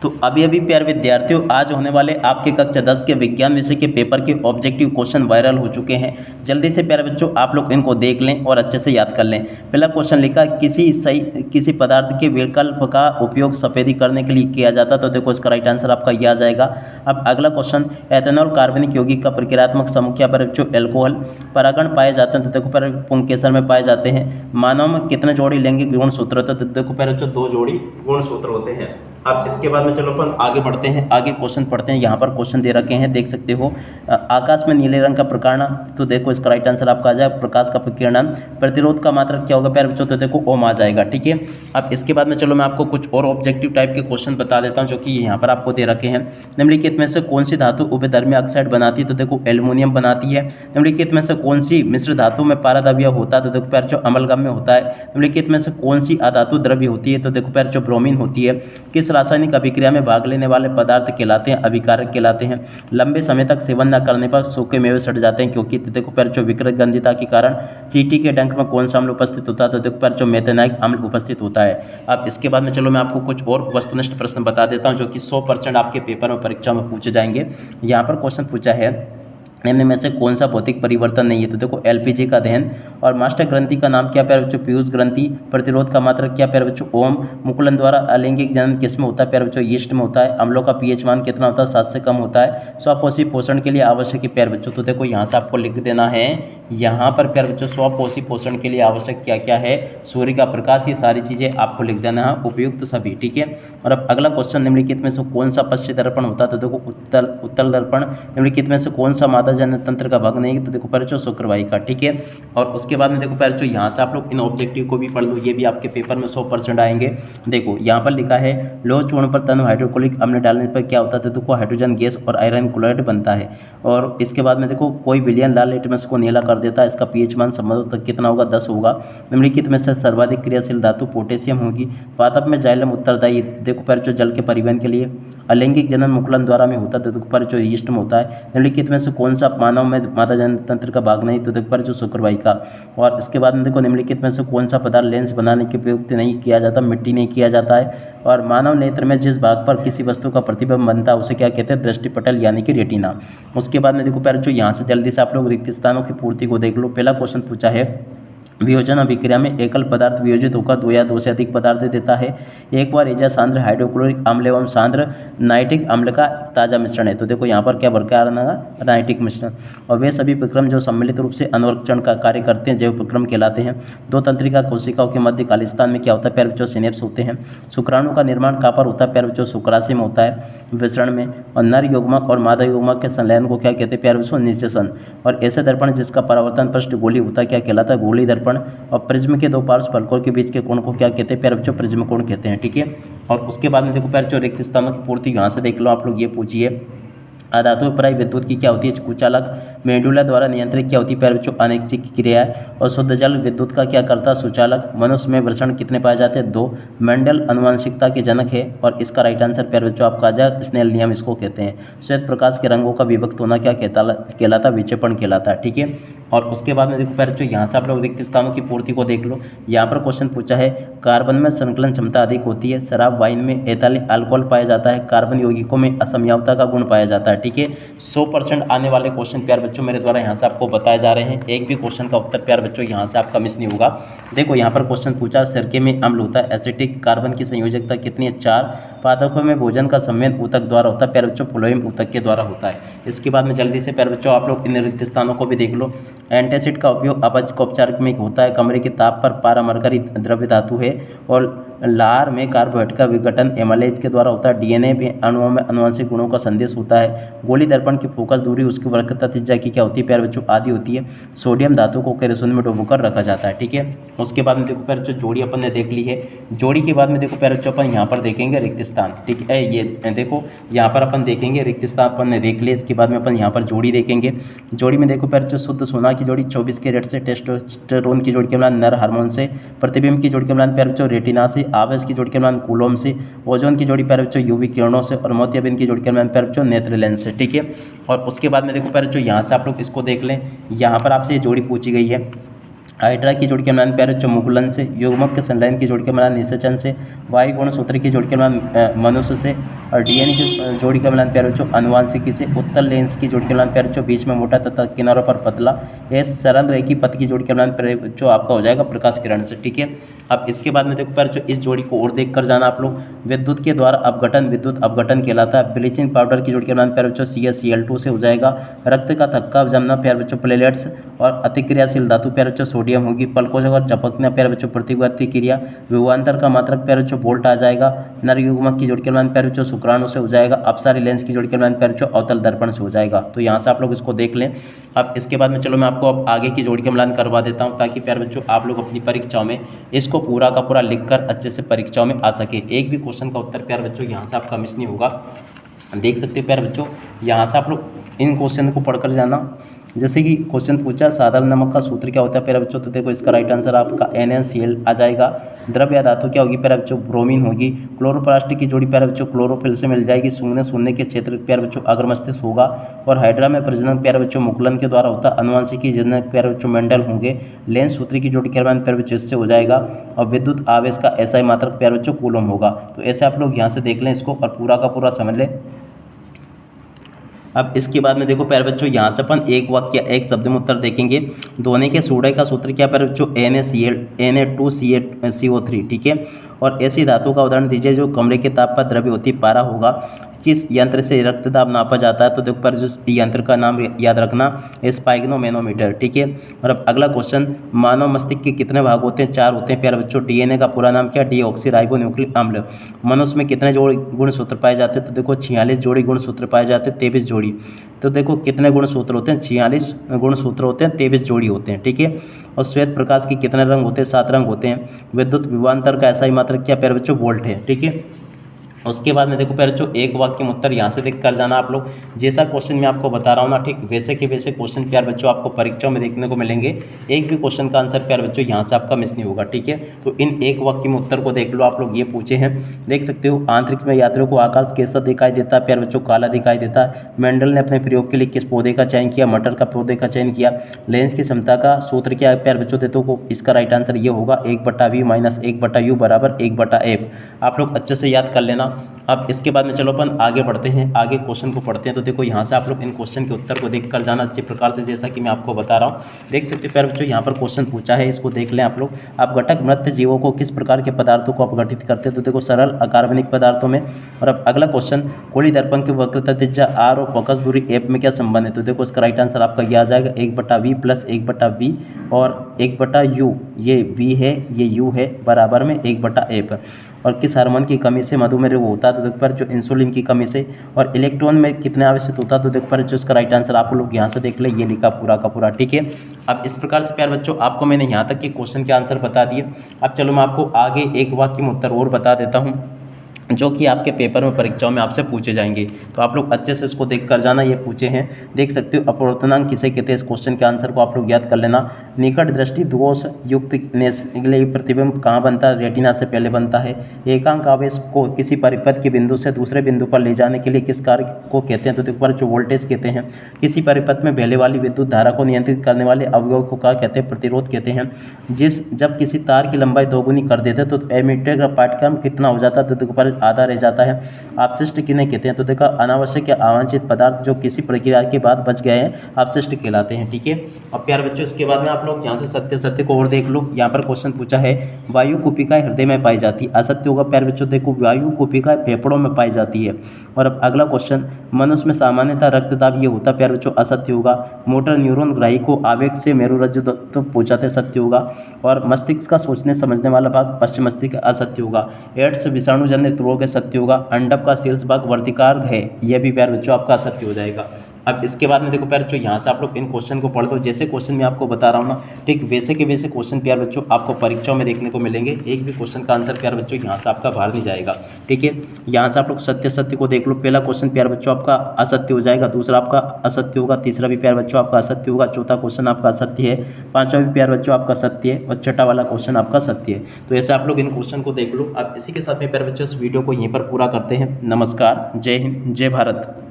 तो अभी अभी प्यारे विद्यार्थियों, आज होने वाले आपके कक्षा 10 के विज्ञान विषय के पेपर के ऑब्जेक्टिव क्वेश्चन वायरल हो चुके हैं। जल्दी से प्यारे बच्चों आप लोग इनको देख लें और अच्छे से याद कर लें। पहला क्वेश्चन लिखा, किसी पदार्थ के विकल्प का उपयोग सफेदी करने के लिए किया जाता, तो देखो इसका राइट आंसर आपका ये आ जाएगा। अब अगला क्वेश्चन, एथेनॉल कार्बनिक यौगिक का प्रक्रियात्मक समूह क्या प्यारे बच्चों? एल्कोहल। परागण पाए जाते हैं, तो देखो प्यारे पुंकेसर में पाए जाते हैं। मानव में कितने जोड़ी लैंगिक गुणसूत्र होते हैं? तो देखो प्यारे बच्चों 2 जोड़ी गुणसूत्र होते हैं। अब इसके बाद में चलो अपन आगे बढ़ते हैं, आगे क्वेश्चन पढ़ते हैं। यहाँ पर क्वेश्चन दे रखे हैं, देख सकते हो। आकाश में नीले रंग का प्रकाश, तो देखो इसका राइट आंसर आपका आ जाए प्रकाश का प्रकीर्णन। प्रतिरोध का मात्रक क्या होगा प्यारे बच्चों? तो देखो ओम आ जाएगा, ठीक है। अब इसके बाद में चलो मैं आपको कुछ और ऑब्जेक्टिव टाइप के क्वेश्चन बता देता हूँ जो कि यहाँ पर आपको दे रखे हैं। निम्नलिखित में से कौन सी धातु उभयधर्मी ऑक्साइड बनाती है? तो देखो एल्युमिनियम बनाती है। निम्नलिखित में से कौन सी मिश्र धातु में पारद होता है? तो देखो प्यारे बच्चों अमलगम में होता है। निम्नलिखित में से कौन सी अधातु द्रव्य होती है? तो देखो प्यारे बच्चों ब्रोमीन होती है। किस रासायनिक अभिक्रिया में भाग लेने वाले पदार्थ कहलाते हैं? अभिकारक कहलाते हैं। लंबे समय तक सेवन न करने पर सूखे मेवे सड़ जाते हैं, क्योंकि देखो प्यारे बच्चों विकृत गंधिता के कारण। चींटी के डंक में कौन सा अम्ल उपस्थित होता है? तो देखो प्यारे बच्चों मेथेनाइक अम्ल उपस्थित होता है। अब इसके बाद में चलो मैं आपको कुछ और वस्तुनिष्ठ प्रश्न बता देता हूं जो कि 100% आपके पेपर में परीक्षा में पूछे जाएंगे। यहाँ पर क्वेश्चन पूछा है, निम्न में से कौन सा भौतिक परिवर्तन नहीं है? तो देखो एलपीजी का दहन। और मास्टर ग्रंथि का नाम क्या प्यारे बच्चों? पीयूष ग्रंथि। प्रतिरोध का मात्रक क्या प्यारे बच्चों? ओम। मुकुलन द्वारा अलैंगिक जनन किस में होता है प्यारे बच्चों? यीस्ट में होता है। अम्लों का पीएच मान कितना होता है? 7 से कम होता है। स्वपोषी पोषण के लिए आवश्यक है प्यारे बच्चों? तो देखो यहाँ से आपको लिख देना है, यहाँ पर प्यारे बच्चों स्वपोषी पोषण के लिए आवश्यक क्या क्या है? सूर्य का प्रकाश, ये सारी चीज़ें आपको लिख देना है, उपयुक्त सभी, ठीक है। और अब अगला क्वेश्चन, निम्नलिखित में से कौन सा पश्चिम दर्पण होता है? तो देखो उत्तल दर्पण। निम्नलिखित में से कौन सा मादा जनन तंत्र का भाग नहीं? तो देखो प्यारे बच्चों शुक्रवाहिका, ठीक है। और उसके बाद में देखो प्यारे बच्चों यहाँ से आप लोग इन ऑब्जेक्टिव को भी पढ़ लो, ये भी आपके पेपर में 100% आएंगे। देखो यहाँ पर लिखा है, लोह चूर्ण पर तनु हाइड्रोक्लोरिक अम्ल डालने पर क्या होता है? तो देखो हाइड्रोजन गैस और आयरन क्लोराइड बनता है। और इसके बाद में देखो कोई विलयन लाल लिटमस को नीला कर देता है, इसका पीएच मान संबंध तक कितना होगा? 10 होगा। निम्नलिखित में से सर्वाधिक क्रियाशील धातु पोटेशियम होगी। पादप में जाइलम उत्तरदायी, देखो प्यारे बच्चों जल के परिवहन के लिए। अलैंगिक जनन मुकुलन द्वारा में होता है, तो देखो प्यारे बच्चों यीस्ट में होता है। निम्नलिखित में से कौन सा मानव में मादा जनन तंत्र का भाग नहीं? तो देखो प्यारे बच्चों शुक्रवाहिका। और इसके बाद में देखो निम्नलिखित में से कौन सा पदार्थ लेंस बनाने के उपयुक्त नहीं किया जाता? मिट्टी नहीं किया जाता है। और मानव नेत्र में जिस भाग पर किसी वस्तु का प्रतिबिंब बनता है उसे क्या कहते हैं? दृष्टिपटल यानी कि रेटिना। उसके बाद में देखो प्यारे बच्चों यहाँ से जल्दी से आप लोग रिक्त स्थानों की पूर्ति को देख लो। पहला क्वेश्चन पूछा है, वियोजन अभिक्रिया में एकल पदार्थ वियोजित होकर 2 या 2 से अधिक पदार्थ देता है। एक बार एजा सांद्र हाइड्रोक्लोरिक अम्ल एवं सांद्र नाइट्रिक अम्ल का ताजा मिश्रण है। तो देखो यहाँ पर क्या बरकरार रहेगा? नाइट्रिक मिश्रण। और वे सभी प्रक्रम जो सम्मिलित रूप से अनुवर्तन का कार्य करते हैं जैव प्रक्रम कहलाते हैं। 2 तंत्रिका कोशिकाओं के मध्य कालिस्तान में क्या होता है प्यारे बच्चों? सिनेप्स होते हैं। शुक्राणु का निर्माण कहाँ पर होता है प्यारे बच्चों? शुक्राशय में होता है, विसरण में। और नर युग्मक और मादा युग्मक के संलयन को क्या कहते हैं प्यारे बच्चों? निषेचन। और ऐसे दर्पण जिसका परावर्तन पृष्ठ गोली होता है क्या कहलाता है? गोली दर्पण। और प्रिज्म के 2 पार्श्व फलकों के बीच के कोण को क्या कहते हैं प्यारे बच्चों? प्रिज्म कोण कहते हैं, ठीक है। और उसके बाद में देखो प्यारे बच्चों रिक्त स्थानों की पूर्ति यहाँ से देख लो आप लोग, ये पूछिए। अधातु प्राय विद्युत की क्या होती है? कुचालक। मेडुला द्वारा नियंत्रित क्या होती है प्यारे बच्चों? अनैच्छिक क्रिया है। और शुद्ध जल विद्युत का क्या करता है? सुचालक। मनुष्य में वृषण कितने पाए जाते हैं? 2। मेंडल अनुवांशिकता के जनक है। और इसका राइट आंसर प्यारे बच्चों आपका आ जाए स्नेल नियम, इसको कहते हैं। श्वेत प्रकाश के रंगों का विभक्त होना क्या कहलाता? विक्षेपण कहलाता है, ठीक है। और उसके बाद में देखो प्यारे बच्चों यहाँ से आप लोग रिक्त स्थानों की पूर्ति को देख लो। यहाँ पर क्वेश्चन पूछा है, कार्बन में संकलन क्षमता अधिक होती है। शराब वाइन में एथिल अल्कोहल पाया जाता है। कार्बन यौगिकों में असमयावता का गुण पाया जाता है, ठीक है। 100% आने वाले क्वेश्चन प्यारे बच्चों मेरे द्वारा यहाँ से आपको बताए जा रहे हैं। एक भी क्वेश्चन का उत्तर प्यारे बच्चों यहाँ से आपका मिस नहीं होगा। देखो यहाँ पर क्वेश्चन पूछा, सिरके में अम्ल होता है एसिटिक। कार्बन की संयोजकता कितनी है? 4। पादपों में भोजन का संवेद ऊतक द्वारा होता है प्यारे बच्चों? फ्लोएम ऊतक के द्वारा होता है। इसके बाद में जल्दी से प्यारे बच्चों आप लोग इन रिक्त स्थानों को भी देख लो। एंटासिड का उपयोग अपच को उपचार में होता है। कमरे के ताप पर पारामरकरी द्रव्य धातु है। और लार में कार्बोहाइड्रेट का विघटन एमाइलेज के द्वारा होता है। डीएनए में अणुओं में अनुवांशिक गुणों का संदेश होता है। गोली दर्पण की फोकस दूरी उसकी वक्रता त्रिज्या की क्या होती है प्यारे बच्चों? आधी होती है। सोडियम धातु को केरोसिन में डुबोकर रखा जाता है, ठीक है। उसके बाद में देखो प्यारे बच्चों जोड़ी अपन ने देख ली है। जोड़ी के बाद में देखो प्यारे बच्चों अपन यहाँ पर देखेंगे रिक्त स्थान, ठीक है। ये देखो यहाँ पर अपन देखेंगे रिक्त स्थान अपन ने देख लिया। इसके बाद में अपन यहाँ पर जोड़ी देखेंगे। जोड़ी में देखो प्यारे बच्चों शुद्ध सोना की जोड़ी 24 कैरेट से, टेस्टोस्टेरोन की जोड़ी के मिलान नर हार्मोन से, प्रतिबिंब की जोड़ी के मिलान प्यारे बच्चों रेटिना से, आवेश की जोड़ी के मिलान कूलोम से, ओजोन की जोड़ी प्यारे बच्चों यूवी किरणों से, और मोतियाबिंद की जोड़ी के मिलान प्यारे बच्चों नेत्र लेंस से, ठीक है। और उसके बाद में देखो प्यारे बच्चों यहाँ से आप लोग इसको देख लें। यहाँ पर आपसे ये जोड़ी पूछी गई है। हाइड्रा की जोड़ के मिलान प्यारे बच्चों मुकुलन से, युग्मक के संलयन की जोड़ के मिलान निषेचन से, वायु गुणसूत्र की जोड़ के मिलान मनुष्य से, और डीएनए की जोड़ी का मिलान प्यारे बच्चों अनुवांशिकी से, उत्तल लेंस की जोड़ी का मिलान प्यारे बच्चों बीच में मोटा तथा किनारों पर पतला, ये सरल रेखी पथ की जोड़ी का मिलान प्यारे बच्चों आपका हो जाएगा प्रकाश किरण से। ठीक है, अब इसके बाद में देखो प्यारे बच्चों इस जोड़ी को और देख कर जाना आप लोग। विद्युत के द्वारा अपघटन विद्युत अपघटन कहलाता है। ब्लीचिंग पाउडर की जोड़ी का मिलान प्यारे बच्चों CaCl2 से हो जाएगा। रक्त का थक्का जमना प्यारे बच्चों प्लेलेट्स, और अतिक्रियाशील धातु प्यारे बच्चों सोडियम होगी। पलकों और चपकना प्यारे बच्चों प्रतिवर्ती क्रिया। विभवांतर का मात्रक प्यारे बच्चों वोल्ट आ जाएगा। नर युग्मक की जोड़ी के मिलान प्यारे बच्चों शुक्राणु से हो जाएगा। अपसारी लेंस की जोड़ी के मिलान प्यारे बच्चों अवतल दर्पण से हो जाएगा। तो यहाँ से आप लोग इसको देख लें। अब इसके बाद में चलो मैं आपको अब आगे की जोड़ी का मिलान करवा देता हूँ, ताकि प्यारे बच्चों आप लोग अपनी परीक्षाओं में इसको पूरा का पूरा लिखकर अच्छे से परीक्षाओं में आ सके। एक भी क्वेश्चन का उत्तर प्यारे बच्चों यहाँ से आपका मिस नहीं होगा। देख सकते हो प्यारे बच्चों, यहाँ से आप लोग इन क्वेश्चन को पढ़कर जाना। जैसे कि क्वेश्चन पूछा साधारण नमक का सूत्र क्या होता है प्यारे बच्चों, तो देखो इसका राइट आंसर आपका NaCl आ जाएगा। द्रव्य या धातु क्या होगी प्यारे बच्चों, ब्रोमीन होगी। क्लोरोप्लास्ट की जोड़ी प्यारे बच्चों क्लोरोफिल से मिल जाएगी। सूंघने के क्षेत्र प्यारे बच्चों अग्र मस्तिष्क होगा। और हाइड्रा में प्रजनन प्यारे बच्चों मुकुलन के द्वारा होता है। अनुवांशिकी जनक प्यारे बच्चों मेंडल होंगे। लेंस सूत्र की जोड़ी के प्यारे बच्चों इससे हो जाएगा। और विद्युत आवेश का SI मात्रक प्यारे बच्चों कूलम होगा। तो ऐसे आप लोग यहाँ से देख लें इसको और पूरा का पूरा समझ लें। अब इसके बाद में देखो प्यारे बच्चों, यहाँ से अपन एक वाक्य एक शब्द में उत्तर देखेंगे। धोने के सोडे का सूत्र क्या प्यारे बच्चों, Na2CO3। ठीक है, और ऐसी धातु का उदाहरण दीजिए जो कमरे के ताप पर द्रव्य होती पारा होगा। किस यंत्र से रक्त दाब नापा जाता है, तो देखो पर जो यंत्र का नाम याद रखना, स्पाइग्नोमेनोमीटर। ठीक है, और अब अगला क्वेश्चन, मानव मस्तिष्क के कितने भाग होते हैं, 4 होते हैं प्यारे बच्चों। डीएनए का पूरा नाम क्या, डीऑक्सीराइबोन्यूक्लिक अम्ल। मनुष्य में कितने जोड़ी गुणसूत्र पाए जाते हैं, तो देखो 46 जोड़ी गुणसूत्र पाए जाते हैं, 23 जोड़ी। तो देखो कितने गुणसूत्र होते हैं, 46 गुणसूत्र होते हैं, 23 जोड़ी होते हैं। ठीक है, और श्वेत प्रकाश के कितने रंग होते हैं, 7 रंग होते हैं। विद्युत विभवांतर का SI मात्रक क्या प्यारे बच्चों, वोल्ट है। ठीक है, उसके बाद में देखो प्यारे बच्चों एक वाक्य में उत्तर यहाँ से देख कर जाना आप लोग। जैसा क्वेश्चन मैं आपको बता रहा हूँ ना, ठीक वैसे के वैसे क्वेश्चन प्यारे बच्चों आपको परीक्षाओं में देखने को मिलेंगे। एक भी क्वेश्चन का आंसर प्यारे बच्चों यहाँ से आपका मिस नहीं होगा। ठीक है, तो इन एक वाक्य में उत्तर को देख लो आप लोग। ये पूछे हैं, देख सकते हो, आंतरिक में यात्रियों को आकाश कैसा दिखाई देता है, प्यारे बच्चों काला दिखाई देता है। मेंडल ने अपने प्रयोग के लिए किस पौधे का चयन किया, मटर का पौधे का चयन किया। लेंस की क्षमता का सूत्र क्या है प्यारे बच्चों, देखो इसका राइट आंसर ये होगा 1/V - 1/U = 1/F। आप लोग अच्छे से याद कर लेना। अब इसके बाद में चलो अपन आगे बढ़ते हैं, आगे क्वेश्चन को पढ़ते हैं। तो देखो यहाँ से आप लोग इन क्वेश्चन के उत्तर को देख कर जाना अच्छे प्रकार से, जैसा कि मैं आपको बता रहा हूँ। देख सकते हो प्यारे बच्चों, यहाँ पर क्वेश्चन पूछा है, इसको देख लें आप लोग। अपघटक मृत जीवों को किस प्रकार के पदार्थों को अपघटित करते हैं, तो देखो सरल अकार्बनिक पदार्थों में। और अब अगला क्वेश्चन, कोड़ी दर्पण की वक्रता त्रिज्या R और फोकस दूरी F में क्या संबंध है, तो देखो इसका राइट आंसर आपका ये आ जाएगा 1/V + 1/V और 1/U। ये V है, ये U है, बराबर में 1/F। और किस हार्मोन की कमी से मधुमेह रोग होता है, तो देखो पर जो इंसुलिन की कमी से। और इलेक्ट्रॉन में कितने आवेशित होता है, तो देखो पर जो इसका राइट आंसर आप लोग यहाँ से देख ले, ये लिखा पूरा का पूरा। ठीक है, अब इस प्रकार से प्यारे बच्चों आपको मैंने यहाँ तक के क्वेश्चन के आंसर बता दिए। अब चलो मैं आपको आगे एक वाक्य में उत्तर और बता देता हूँ, जो कि आपके पेपर में परीक्षाओं में आपसे पूछे जाएंगे। तो आप लोग अच्छे से इसको देख कर जाना। ये पूछे हैं, देख सकते हो, अपवर्तनांक किसे कहते हैं, इस क्वेश्चन के आंसर को आप लोग याद कर लेना। निकट दृष्टि दोष युक्त प्रतिबिंब कहाँ बनता है, रेटिना से पहले बनता है। एकांक आवेश को किसी परिपथ के बिंदु से दूसरे बिंदु पर ले जाने के लिए किस कार्य को कहते हैं, तो देखो पर जो वोल्टेज कहते हैं। किसी परिपथ में बहने वाली विद्युत धारा को नियंत्रित करने वाले अवयव को क्या कहते हैं, प्रतिरोध कहते हैं। जब किसी तार की लंबाई दोगुनी कर देते हैं तो एमीटर का पाठ्यक्रम कितना हो जाता है, तो देखो पर आधा रह जाता है। अपशिष्ट किन्हें कहते हैं, तो देखो अनावश्यक या अवांछित पदार्थ जो किसी प्रक्रिया के बाद बच गए हैं, अपशिष्ट कहलाते हैं। ठीक है, अब प्यारे बच्चों इसके बाद में आप लोग यहाँ से सत्य को और देख लो। यहाँ पर क्वेश्चन पूछा है, वायु कुपिकाएं हृदय में पाई जाती है, असत्य होगा प्यारे बच्चों। देखो वायु कुपिकाएं फेफड़ों में पाई जाती है। और अब अगला क्वेश्चन, मनुष्य में सामान्यतः रक्तदाब ये होता है प्यारे बच्चों, असत्य होगा। मोटर न्यूरॉन ग्राही को आवेग से मेरुरज्जु तो पहुंचाते, सत्य होगा। और मस्तिष्क का सोचने समझने वाला भाग पश्चिम मस्तिष्क, असत्य होगा। एड्स विषाणु जनित रोग सत्य होगा। अंडक का शीर्ष भाग वर्तिकार्ग है, यह भी प्यारे बच्चों आपका असत्य हो जाएगा। अब इसके बाद में देखो प्यारे बच्चों, यहाँ से आप लोग इन क्वेश्चन को पढ़ दो। जैसे क्वेश्चन मैं आपको बता रहा हूँ ना, ठीक वैसे के वैसे क्वेश्चन प्यारे बच्चों आपको परीक्षाओं में देखने को मिलेंगे। एक भी क्वेश्चन का आंसर प्यारे बच्चों यहाँ से आपका बाहर नहीं जाएगा। ठीक है, यहाँ से आप लोग सत्य को देख लो। पहला क्वेश्चन प्यारे बच्चों आपका असत्य हो जाएगा, दूसरा आपका असत्य होगा, तीसरा भी प्यारे बच्चों आपका असत्य होगा, चौथा क्वेश्चन आपका असत्य है, पांचवा भी प्यारे बच्चों आपका सत्य है, और छठा वाला क्वेश्चन आपका सत्य है। तो ऐसे आप लोग इन क्वेश्चन को देख लो। अब इसी के साथ में प्यारे बच्चों इस वीडियो को यहीं पर पूरा करते हैं। नमस्कार, जय हिंद, जय भारत।